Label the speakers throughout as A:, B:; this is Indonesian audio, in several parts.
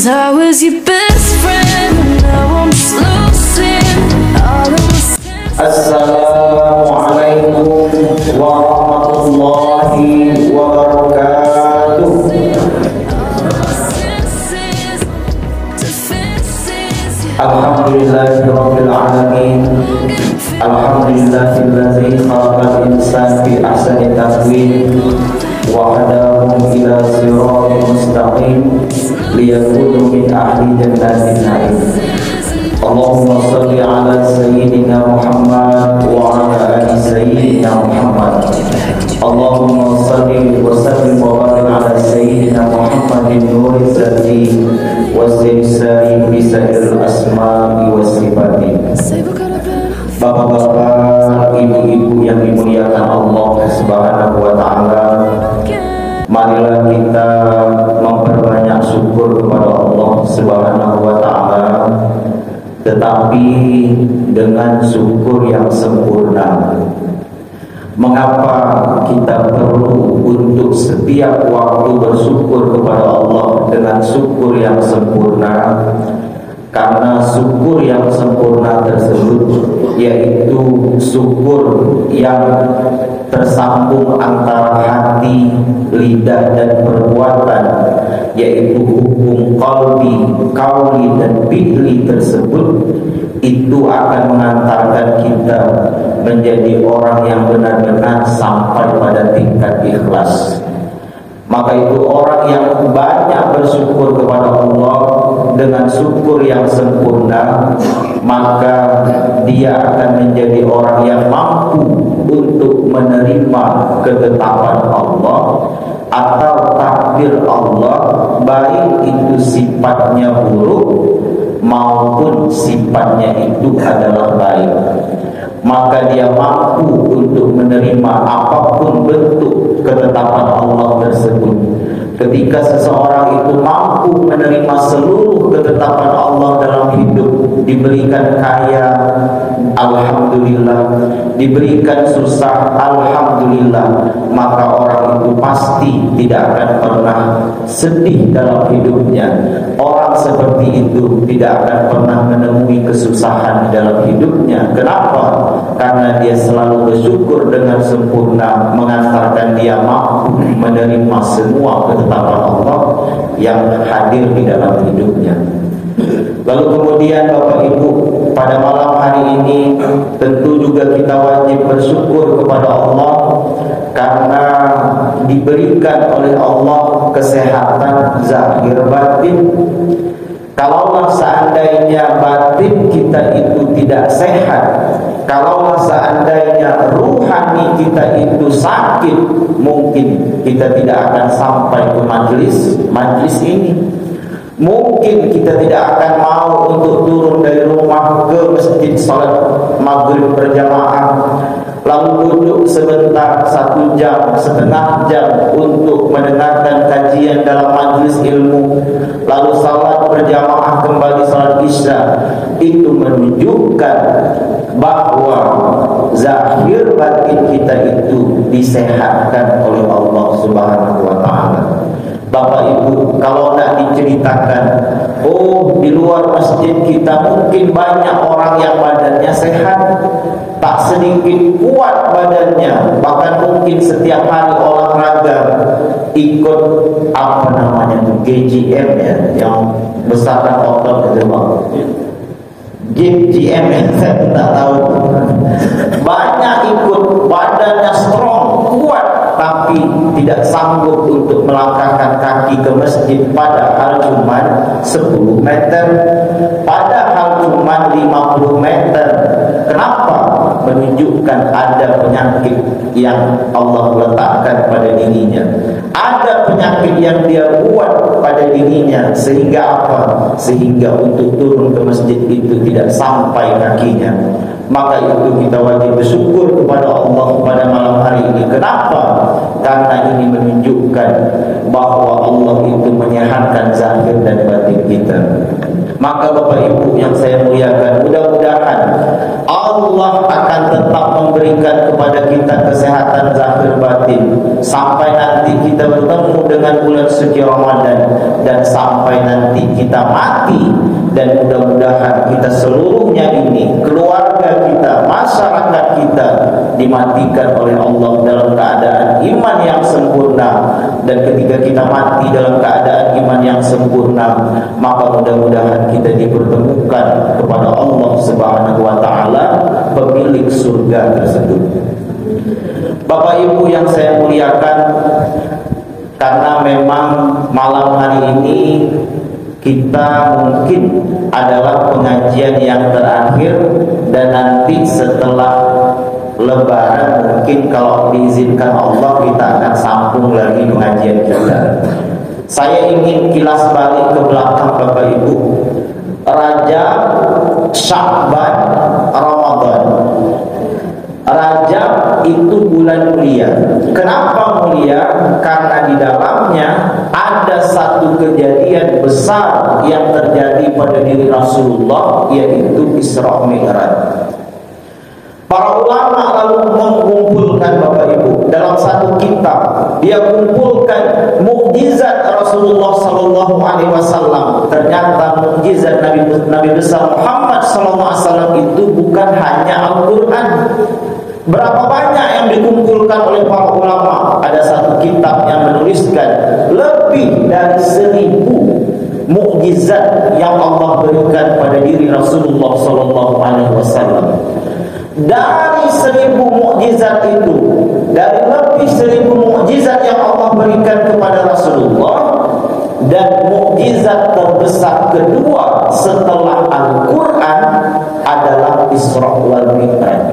A: I was your best friend, now I'm just losing all of my senses.
B: Assalamualaikum warahmatullahi wabarakatuh. Alhamdulillahirabbil alamin. Alhamdulillahilladzi khalaqal insana fi ahsani taqwim wa hadahu ila siratal mustaqim liyakunu min ahli jannatin na'im. Allahumma salli ala sayyidina Muhammad wa ala ali sayyidina Muhammad. Allahumma salli wa sallim wa barik ala sayyidina Muhammadin nuri zati wa sari bisairil asma'i wa sifati. Bapak-bapak, ibu-ibu yang dimuliakan Allah Subhanahu wa ta'ala, marilah kita memperbanyak syukur kepada Allah Subhanahu wa ta'ala, tetapi dengan syukur yang sempurna. Mengapa kita perlu untuk setiap waktu bersyukur kepada Allah dengan syukur yang sempurna? Karena syukur yang sempurna tersebut yaitu syukur yang tersambung antara hati, lidah dan perbuatan, yaitu hukum qalbi, qauli dan fi'li tersebut. Itu akan mengantarkan kita menjadi orang yang benar-benar sampai pada tingkat ikhlas. Maka itu orang yang banyak bersyukur kepada Allah dengan syukur yang sempurna, maka dia akan menjadi orang yang mampu untuk menerima ketetapan Allah atau takdir Allah, baik itu sifatnya buruk maupun sifatnya itu adalah baik. Maka dia mampu untuk menerima apapun bentuk ketetapan Allah tersebut. Ketika seseorang itu mampu menerima seluruh ketetapan Allah dalam hidup, diberikan kaya, alhamdulillah, diberikan susah, alhamdulillah, maka orang itu pasti tidak akan pernah sedih dalam hidupnya. Orang seperti itu tidak akan pernah menemui kesusahan di dalam hidupnya. Kenapa? Karena dia selalu bersyukur dengan sempurna, mengantarkan dia mampu menerima semua ketetapan Allah yang hadir di dalam hidupnya. Lalu kemudian Bapak Ibu, pada malam hari ini tentu juga kita wajib bersyukur kepada Allah karena diberikan oleh Allah kesehatan zahir batin. Kalaulah seandainya batin kita itu tidak sehat, kalaulah seandainya ruhani kita itu sakit, mungkin kita tidak akan sampai ke majlis ini. Mungkin kita tidak akan mau untuk turun dari rumah ke masjid salat maghrib berjamaah, lalu duduk sebentar, 1 jam, setengah jam untuk mendengarkan kajian dalam majlis ilmu, lalu salat berjamaah kembali salat isya. Itu menunjukkan bahwa zahir batin kita itu disehatkan oleh Allah Subhanahu wa ta'ala. Bapak Ibu, kalau tidak diceritakan, di luar masjid kita mungkin banyak orang yang badannya sehat, tak sedikit kuat badannya, bahkan mungkin setiap hari olahraga, ikut apa namanya GGM ya, yang besarkan otot itu bang, GGM ya, saya tidak tahu. Banyak ikut, badannya strong, kuat, tapi tidak sanggup untuk melangkahkan kaki ke masjid, padahal cuma 10 meter, padahal cuma 50 meter. Kenapa? Menunjukkan ada penyakit yang Allah letakkan pada dirinya, ada penyakit yang dia buat pada dirinya, sehingga apa? Sehingga untuk turun ke masjid itu tidak sampai kakinya. Maka itu kita wajib bersyukur kepada Allah pada malam hari ini. Kenapa? Karena ini menunjukkan bahwa Allah itu menyehatkan zahir dan batin kita. Maka Bapak Ibu yang saya muliakan, mudah-mudahan Allah akan tetap memberikan kepada kita kesehatan zahir batin sampai nanti kita bertemu dengan bulan suci Ramadan dan sampai nanti kita mati. Dan mudah-mudahan kita seluruhnya ini, keluarga kita, masyarakat kita dimatikan oleh Allah dalam keadaan iman yang sempurna. Dan ketika kita mati dalam keadaan iman yang sempurna, maka mudah-mudahan kita dipertemukan kepada Allah Subhanahu wa ta'ala, pemilik surga tersebut. Bapak Ibu yang saya muliakan, karena memang malam hari ini kita mungkin adalah pengajian yang terakhir, dan nanti setelah Lebaran mungkin kalau diizinkan Allah kita akan sambung lagi pengajian kita. Saya ingin kilas balik ke belakang Bapak Ibu. Rajab, Sya'ban, Ramadan. Rajab itu bulan mulia. Kenapa mulia? Karena di dalamnya ada satu kejadian besar yang terjadi pada diri Rasulullah, yaitu Isra Mi'raj. Para ulama lalu mengumpulkan Bapak Ibu dalam satu kitab. Dia kumpulkan mukjizat Rasulullah sallallahu alaihi wasallam. Ternyata mukjizat Nabi besar Muhammad sallallahu alaihi wasallam itu bukan hanya Al-Qur'an. Berapa banyak yang dikumpulkan oleh para ulama? Ada satu kitab yang menuliskan lebih dari 1000 mukjizat yang Allah berikan pada diri Rasulullah sallallahu alaihi wasallam. Dari 1000 mukjizat itu, dari lebih 1000 mukjizat yang Allah berikan kepada Rasulullah, dan mukjizat terbesar kedua setelah Al-Quran adalah Isra wal Mi'raj.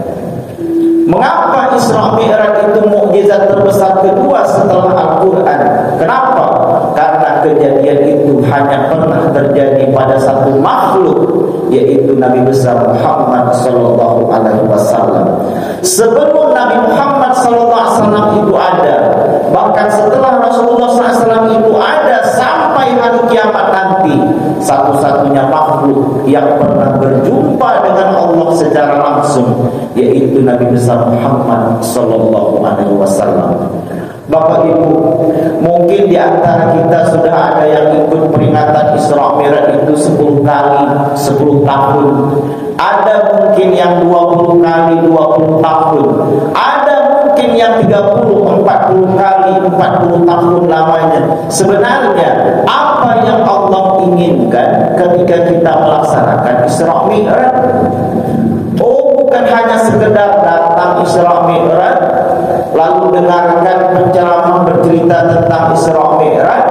B: Mengapa Isra Mi'raj itu mukjizat terbesar kedua setelah Al-Quran? Kenapa? Karena kejadian itu hanya pernah terjadi pada satu makhluk, yaitu Nabi besar Muhammad sallallahu alaihi wasallam. Sebelum Nabi Muhammad sallallahu alaihi wasallam itu ada, bahkan setelah Rasulullah sallallahu alaihi wasallam itu ada sampai hari kiamat nanti, satu-satunya makhluk yang pernah berjumpa dengan Allah secara langsung yaitu Nabi besar Muhammad sallallahu alaihi wasallam. Bapak Ibu, mungkin di antara kita sudah ada yang ikut peringatan Isra Mi'raj itu 10 kali, 10 tahun. Ada mungkin yang 20 kali, 20 tahun. Ada mungkin yang 30, 40 kali, 40 tahun lamanya. Sebenarnya apa yang Allah inginkan ketika kita melaksanakan Isra Mi'raj? Oh, bukan hanya sekedar datang Isra Mi'raj lalu dengarkan penceramah bercerita tentang Isra Mi'raj,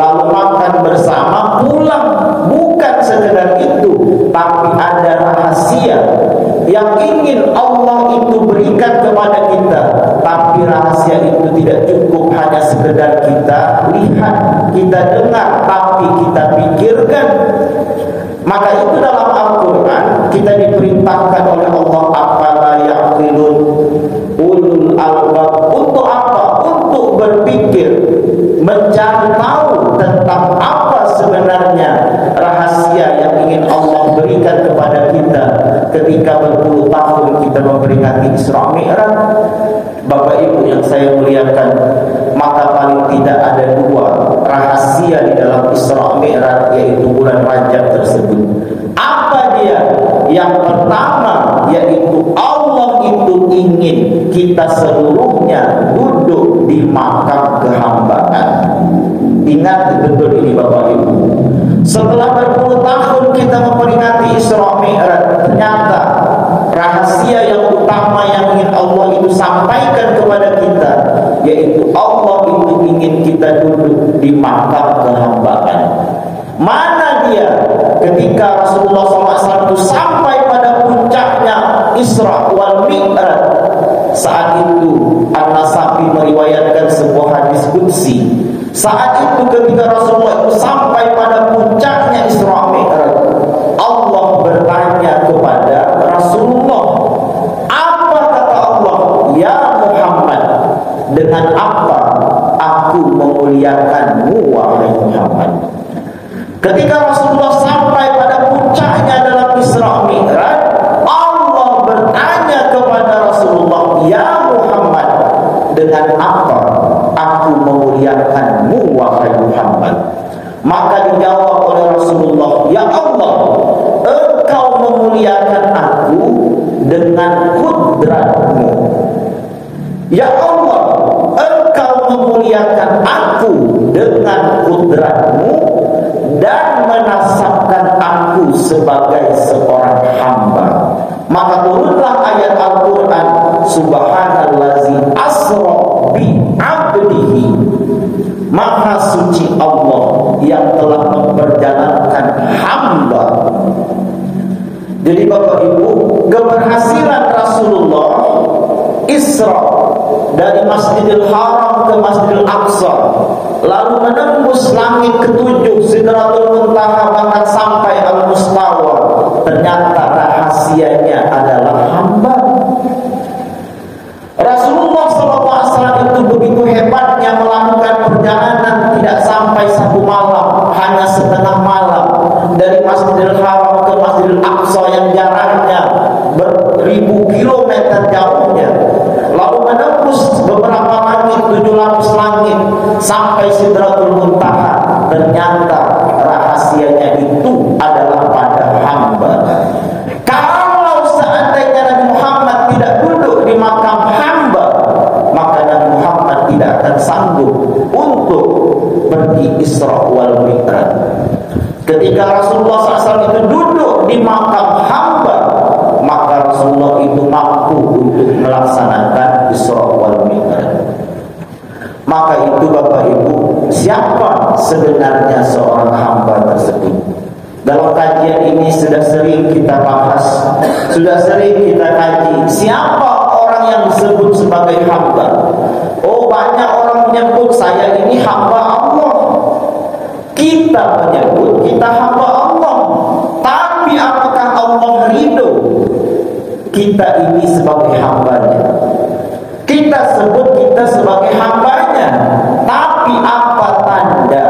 B: lalu makan bersama, pulang. Bukan sekedar itu, tapi ada rahasia yang ingin Allah itu berikan kepada kita. Tapi rahasia itu tidak cukup hanya sekedar kita lihat, kita dengar, tapi kita pikirkan. Maka itu dalam Al-Quran kita diperintahkan oleh Allah, afala ya'qilun ulul albab. Untuk apa? Untuk berpikir, mencari tahu tentang apa sebenarnya rahasia yang ingin Allah berikan kepada kita ketika berpuluh tahun kita memperingati Isra Mi'raj. Bapak Ibu yang saya muliakan, maka paling tidak ada 2 rahasia di dalam Isra Mi'raj, yaitu bulan Rajab tersebut. Apa dia? Yang pertama yaitu Allah itu ingin kita seluruhnya duduk di makam kehambaan. Ingat betul ini Bapak Ibu. Setelah berpuluh tahun kita memperingati Isra Mi'raj, ternyata rahasia yang utama yang ingin Allah itu sampaikan kepada kita, yaitu Allah itu ingin kita duduk di makam kehambaan. Mana dia? Ketika Rasulullah SAW itu sampai pada puncaknya Isra wal Mi'raj, saat itu An-Nasafi meriwayatkan sebuah hadis qudsi. Saat itu ketika Rasulullah itu sampai pada puncaknya Isra Mi'raj, Allah bertanya kepada Rasulullah, apa kata Allah? Ya Muhammad, dengan apa aku memuliakanmu wahai Muhammad? Ketika Rasulullah sampai pada puncaknya dalam Isra Mi'raj, Allah bertanya dengan apa aku memuliakanmu wahai Muhammad? Maka dijawab oleh Rasulullah, ya Allah, engkau memuliakan aku dengan kudratmu. Ya Allah, engkau memuliakan aku dengan kudratmu dan menasabkan aku sebagai seorang hamba. Maka turunlah ayat Al-Quran, Subhanallazi asra bi abdihi, maha suci Allah yang telah memperjalankan hamba. Jadi Bapak Ibu, keberhasilan Rasulullah Isra dari Masjidil Haram ke Masjidil Aqsa, lalu menembus langit ketujuh Sidratul Muntaha bahkan sampai Al-Mustawa, ternyata rahasianya adalah hamba. Rasulullah SAW itu begitu hebatnya melakukan perjalanan tidak sampai satu malam, hanya setengah malam, dari Masjidil Haram ke Masjidil Aqsa yang jaraknya beribu kilometer jauhnya, lalu menembus beberapa langit, 7 lapis langit sampai Sidratul Muntaha. Ternyata rahasianya itu adalah pada hamba. Kalau seandainya Nabi Muhammad tidak duduk di makam hamba, maka Nabi Muhammad tidak akan sanggup untuk pergi Isra wal Mi'raj. Ketika Rasulullah SAW itu duduk di makam hamba, maka Rasulullah itu mampu untuk melaksanakan Isra wal Mi'raj. Maka itu Bapak Ibu, siapa sebenarnya seorang hamba tersebut? Dalam kajian ini sudah sering kita bahas, sudah sering kita kaji, siapa orang yang disebut sebagai hamba. Oh, banyak orang menyebut saya ini hamba Allah. Kita menyebut kita hamba Allah, tapi apakah Allah ridho kita ini sebagai hambanya? Kita sebut kita sebagai hambanya, tapi apa tanda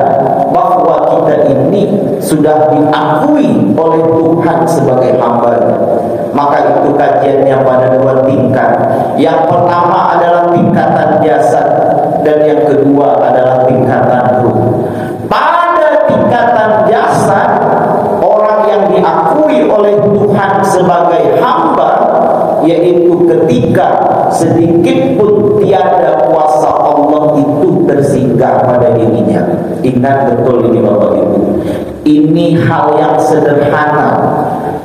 B: bahwa kita ini sudah diakui oleh Tuhan sebagai hambanya? Maka itu kajiannya pada 2 tingkat. Yang pertama adalah tingkatan jasad, dan yang kedua adalah tingkatan ruh. Pada tingkatan jasad, orang yang diakui oleh Tuhan sebagai hamba, yaitu ketika sedikit pun tiada kuasa Allah itu tersinggah pada dirinya. Ingat betul ini Bapak Ibu, ini hal yang sederhana,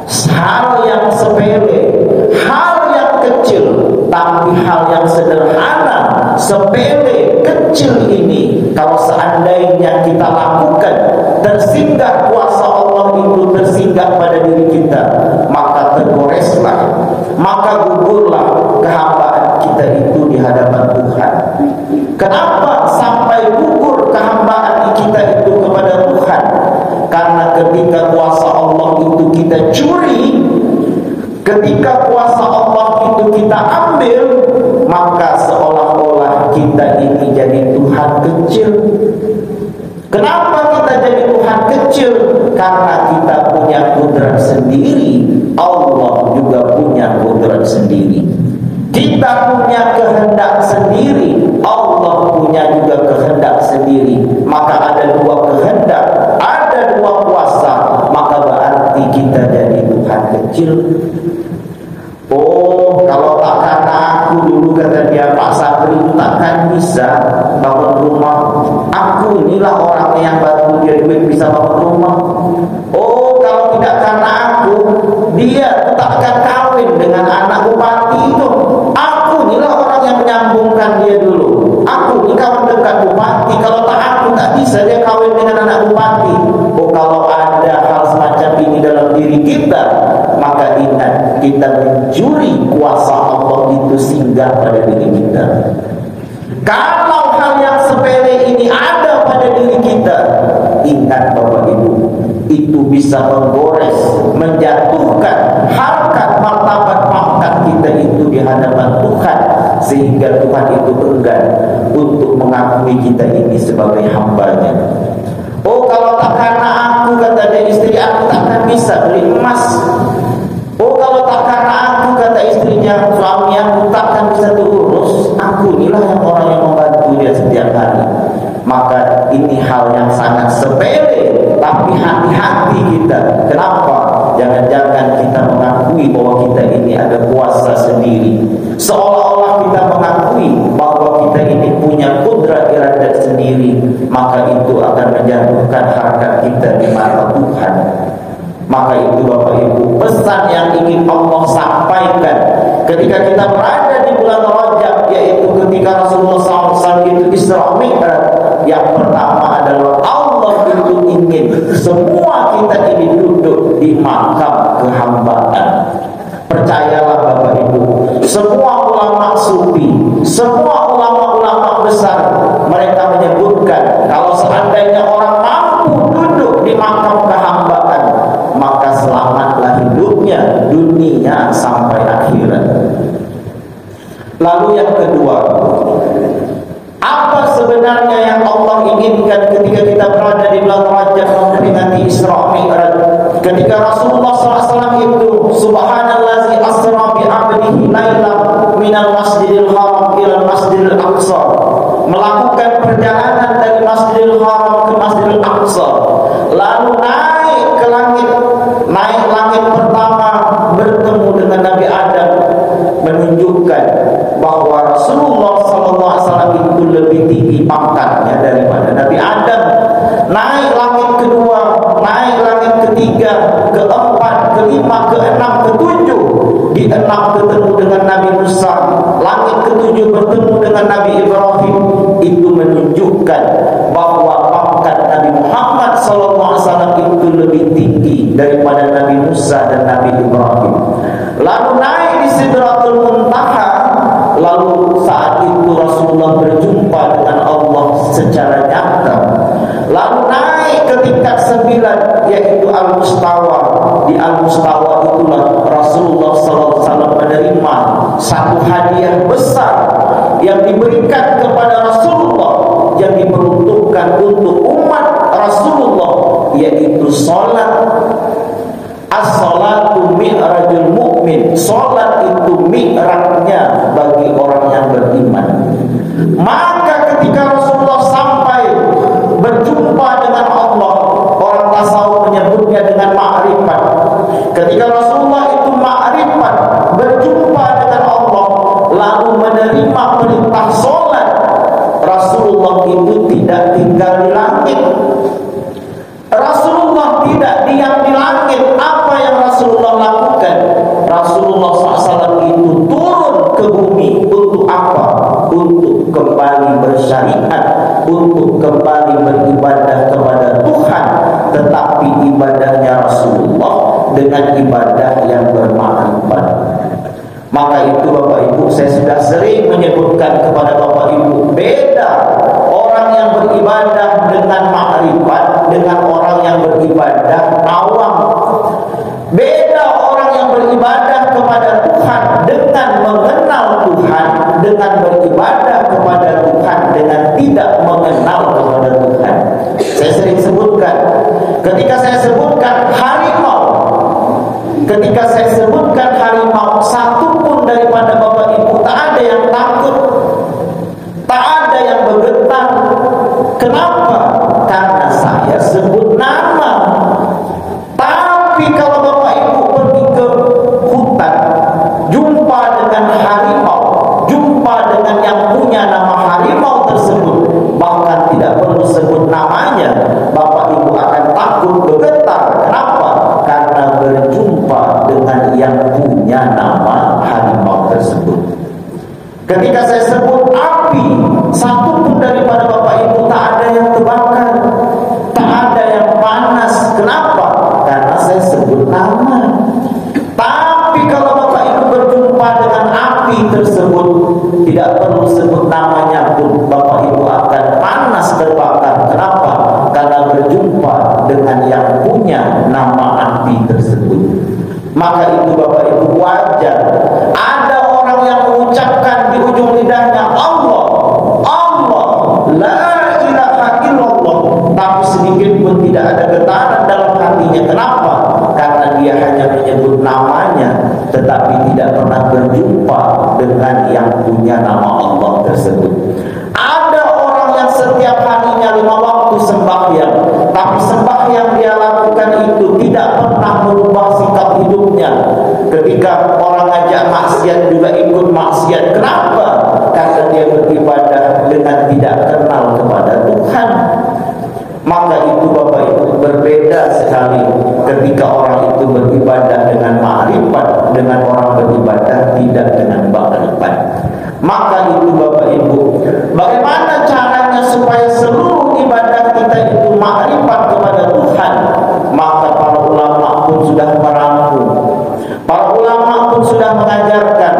B: hal yang sepele, hal yang kecil, tapi hal yang sederhana, sepele, kecil ini kalau seandainya kita lakukan, tersinggah kuasa Allah itu tersinggah pada diri kita, maka tergoreslah, maka gugurlah kehambaan kita itu di hadapan Tuhan. Kenapa sampai gugur kehambaan kita itu kepada Tuhan? Karena ketika kuasa Allah itu kita curi, ketika kuasa Allah itu kita ambil, maka seolah-olah kita ini jadi Tuhan kecil. Kenapa kita jadi Tuhan kecil? Karena kita punya kudrat sendiri, Allah juga punya kudrat sendiri. Kita punya kehendak sendiri, Allah punya juga kehendak sendiri. Maka ada 2 kehendak, ada 2 kuasa, maka berarti kita jadi Tuhan kecil. Oh, kalau tak karena aku dulu, kata dia, Pak Sabri takkan bisa bangun rumah. Aku inilah orangnya yang bantu dia duit bisa bangun rumah. Oh, kalau tidak karena aku, dia takkan kawin dengan anak bupati itu. Aku inilah orang yang menyambungkan dia dulu. Aku ini kawan dekat bupati. Kalau tak aku, tak bisa dia kawin dengan anak bupati. Oh, kalau ada hal semacam ini dalam diri kita, maka ingat, kita mencuri kuasa Allah itu singgah pada diri kita. Kalau hal yang sepele ini ada pada diri kita, ingat Bapak Ibu, itu bisa menggores, menjatuhkan harkat martabat pangkat kita itu di hadapan Tuhan, sehingga Tuhan itu enggan untuk mengakui kita ini sebagai hambanya. Oh, kalau tak karena aku, kata dia, istri aku takkan bisa beli emas. Oh, kalau tak karena aku, kata istrinya, suami aku takkan bisa diurus. Aku inilah yang orang ini hal yang sangat sepele, tapi hati-hati kita. Kenapa? Jangan-jangan kita mengakui bahwa kita ini ada kuasa sendiri, seolah-olah kita mengakui bahwa kita ini punya kudrat iradat sendiri, maka itu akan menjatuhkan harkat kita di mata Tuhan. Maka itu Bapak Ibu, pesan yang ingin Allah sampaikan ketika kita berada di bulan Rajab, yaitu ketika Rasulullah SAW itu Isra Mi'raj. Yang pertama adalah Allah itu ingin semua kita ini duduk di makam kehambaan. Percayalah Bapak Ibu, semua ulama sufi, semua ulama-ulama besar, mereka menyebutkan kalau seandainya orang mampu duduk di makam kehambaan, maka selamatlah hidupnya dunia sampai akhirat. Lalu yang kedua, apa sebenarnya yang Allah inginkan ketika kita berada di bulan Rajab memperingati Isra Mi'raj? Ketika Rasulullah SAW itu subhanallazi asra bi 'abdihi lailan minal masjidil haram ila masjidil aqsa, melakukan perjalanan dari Masjidil Haram ke Masjidil Aqsa, lalu naik ke langit, naik langit pertama bertemu dengan Nabi Adam, menunjukkan bahwa Rasulullah SAW itu lebih tinggi pangkatnya daripada Nabi Adam. Naik langit kedua, naik langit ketiga, keempat, kelima, keenam, ketujuh. Di enam bertemu dengan Nabi Musa, langit ketujuh bertemu dengan Nabi Ibrahim. Itu menunjukkan bahwa pangkat Nabi Muhammad SAW itu lebih tinggi daripada Nabi Musa dan Nabi Ibrahim. Lalu naik di Sidratul Muntaha. Lalu saat itu Rasulullah berjumpa dengan Allah secara nyata. Lalu naik ke tingkat 9, yaitu Al-Mustawa. Di Al-Mustawa itulah Rasulullah SAW menerima satu hadiah besar yang diberikan kepada Rasulullah, yang diperuntukkan untuk umat Rasulullah, yaitu salat. As-salatu mi'rajul mu'min. Salat itu mi'rajnya bagi orang yang beriman. Maka ketika Rasulullah sampai berjumpa dengan Allah, orang tasawuf menyebutnya dengan ma'rifat. Ketika Rasulullah itu ma'rifat, berjumpa dengan Allah, lalu menerima perintah salat, Rasulullah itu tidak tinggal di langit. Rasulullah tidak diam di langit. Apa yang Rasulullah lakukan? Rasulullah SAW itu turun ke bumi. Untuk apa? Untuk kembali bersyariat, untuk kembali beribadah kepada Tuhan. Tetapi ibadahnya Rasulullah dengan ibadah yang bermakna. Maka itu Bapak Ibu, saya sudah sering menyebutkan kepada Bapak Ibu, beda orang yang beribadah dengan ma'rifat dengan orang yang beribadah awam. Beda orang yang beribadah kepada Tuhan dengan mengenal Tuhan, dengan beribadah kepada Tuhan dengan tidak mengenal kepada Tuhan. Saya sering sebutkan, ketika saya sebutkan harimau, ketika saya sebutkan harimau, satu pun daripada Bapak Ibu tak ada yang takut, tak ada yang bergetar. Kenapa? Karena saya sebut nama. Tapi kalau Bapak Ibu pergi ke hutan, jumpa dengan harimau, jumpa dengan yang punya nama harimau tersebut, bahkan tidak perlu sebut namanya, Bapak Ibu akan takut bergetar. Kenapa? Karena berjumpa dengan yang punya nama harimau tersebut. Ketika saya sebut api, satu pun daripada Bapak Ibu tak ada yang terbakar, tak ada yang panas. Kenapa? Karena saya sebut nama. Tapi kalau Bapak Ibu berjumpa dengan api tersebut, tidak perlu sebut namanya pun, Bapak Ibu akan panas terbakar. Kenapa? Karena berjumpa dengan yang punya nama api tersebut. Maka itu Bapak Ibu wajar ada orang yang mengucapkan di ujung lidahnya Allah, Allah, la ilaha illallah, tapi sedikit pun tidak ada getaran dalam hatinya. Kenapa? Karena dia hanya menyebut namanya, tetapi tidak pernah berjumpa dengan yang punya nama Allah tersebut. Ada orang yang setiap harinya 5 waktu dengan tidak kenal kepada Tuhan. Maka itu Bapak Ibu berbeda sekali ketika orang itu beribadah dengan ma'rifat dengan orang beribadah tidak dengan ma'rifat. Maka itu Bapak Ibu, bagaimana caranya supaya seluruh ibadah kita itu ma'rifat kepada Tuhan? Maka para ulama pun sudah merangkum, para ulama pun sudah mengajarkan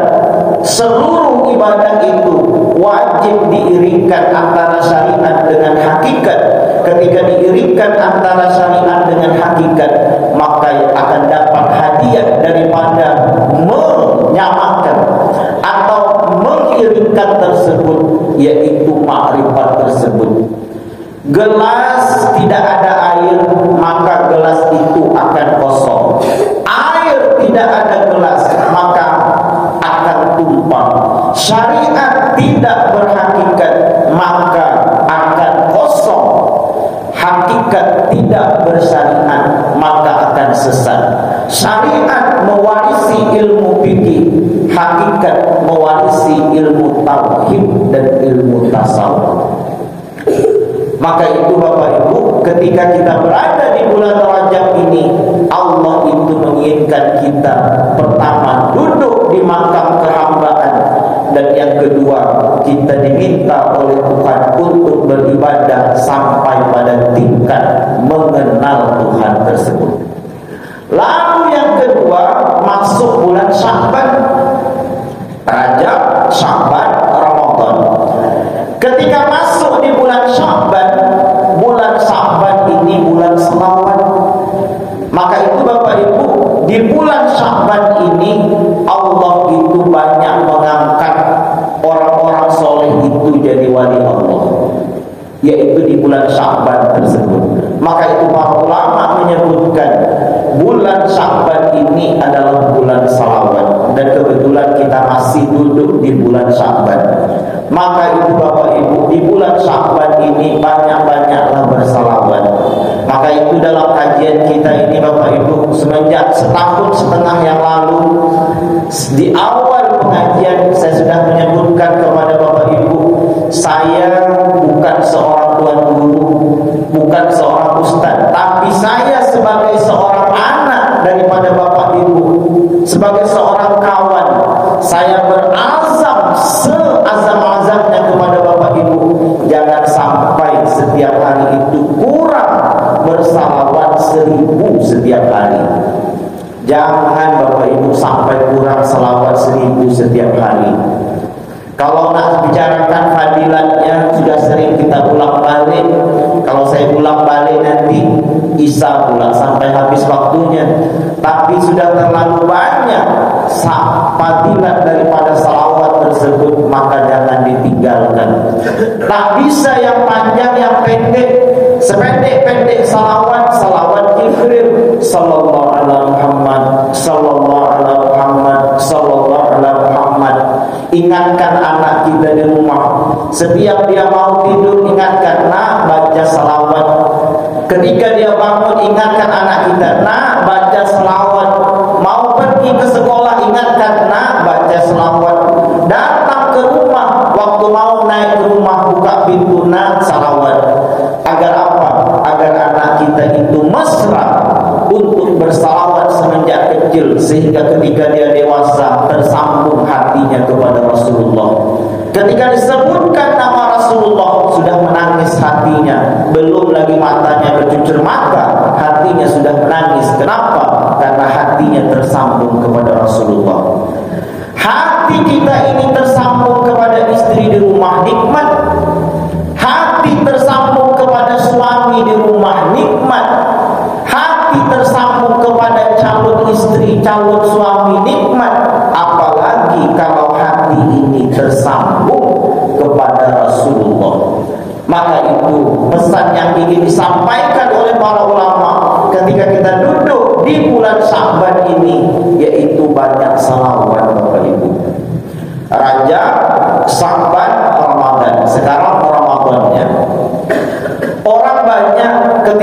B: seluruh ibadah itu wajib diiringkan antara syariat dengan hakikat. Ketika diiringkan antara syariat dengan hakikat, maka akan dapat hadiah daripada menyamakan atau mengiringkan tersebut, yaitu ma'rifat tersebut. Gelas tidak ada air, maka gelas itu akan kosong. Air tidak ada gelas, maka akan tumpah. Syariat tidak berhakikat, maka akan kosong. Hakikat tidak bersyariat, maka akan sesat. Syariat mewarisi ilmu fikih, hakikat mewarisi ilmu tauhid dan ilmu tasawuf. Maka itu Bapak Ibu, ketika kita berada di bulan Rajab ini, Allah itu menginginkan kita pertama duduk di makam kehambaan, dan yang kedua kita diminta oleh Tuhan untuk beribadah sampai pada tingkat mengenal Tuhan tersebut. Lalu yang kedua, masuk bulan Sya'ban, Rajab, Sya'ban, Ramadan. Ketika masuk di bulan Sya'ban ini bulan selawat. Maka itu Bapak Ibu, di bulan Sya'ban ini Allah itu banyak mengangkat orang-orang soleh itu jadi wali Allah, yaitu di bulan Sya'ban tersebut. Maka itu para ulama menyebutkan bulan Sya'ban ini adalah bulan salawat, dan kebetulan kita masih duduk di bulan Sya'ban. Maka itu Bapak Ibu, di bulan Sya'ban ini banyak-banyaklah bersalawat. Maka itu dalam kajian kita ini Bapak Ibu, semenjak setahun setengah yang lalu, di awal pengajian saya sudah menyebutkan kepada Bapak Ibu, saya bukan seorang tuan guru, bukan seorang ustaz, tapi saya sebagai seorang anak daripada Bapak Ibu, sebagai seorang kawan, saya berazam seazam-azamnya kepada Bapak Ibu, jangan sampai setiap hari itu kurang bersalawat 1000 setiap hari. Jangan Bapak Ibu sampai kurang salawat 1000 setiap hari. Kalau nak bicarakan fadilatnya sudah sering kita ulang balik. Kalau saya ulang balik nanti Isa pula sampai habis waktunya. Tapi sudah terlalu banyak fadilat daripada salawat tersebut, maka jangan ditinggalkan. Tak bisa yang panjang, yang pendek. Sependek-pendek salawat Jibril sallallahu alaihi Muhammad, sallallahu alaihi Muhammad, sallallahu alaihi Muhammad. Ingatkan anak kita di rumah, setiap dia mau tidur ingatkan, nak baca salawat. Ketika dia bangun ingatkan anak kita, nak baca salawat. Mau pergi ke sekolah ingatkan, nak baca salawat. Datang ke rumah, waktu mau naik ke rumah buka pintu, nak salawat. Agar apa? Agar anak kita itu mesra untuk bersalawat semenjak kecil, sehingga ketika dia dewasa tersambung hatinya kepada Rasulullah. Ketika disebutkan nama Rasulullah sudah menangis hatinya, belum lagi matanya bercucur mata, hatinya sudah menangis. Kenapa? Karena hatinya tersambung kepada Rasulullah. Hati kita ini tersambung kepada istri di rumah, nikmat. Hati tersambung kepada suami di rumah, nikmat. Hati tersambung kepada calon istri, calon suami, nikmat. Apalagi kalau hati ini tersambung kepada Rasulullah. Maka itu pesan yang ingin disampaikan oleh para ulama ketika kita duduk di bulan Sya'ban ini, yaitu banyak salawat Bapak Ibu. Rajab, Sya'ban, Ramadan. Sekarang Ramadannya. Orang banyak ketika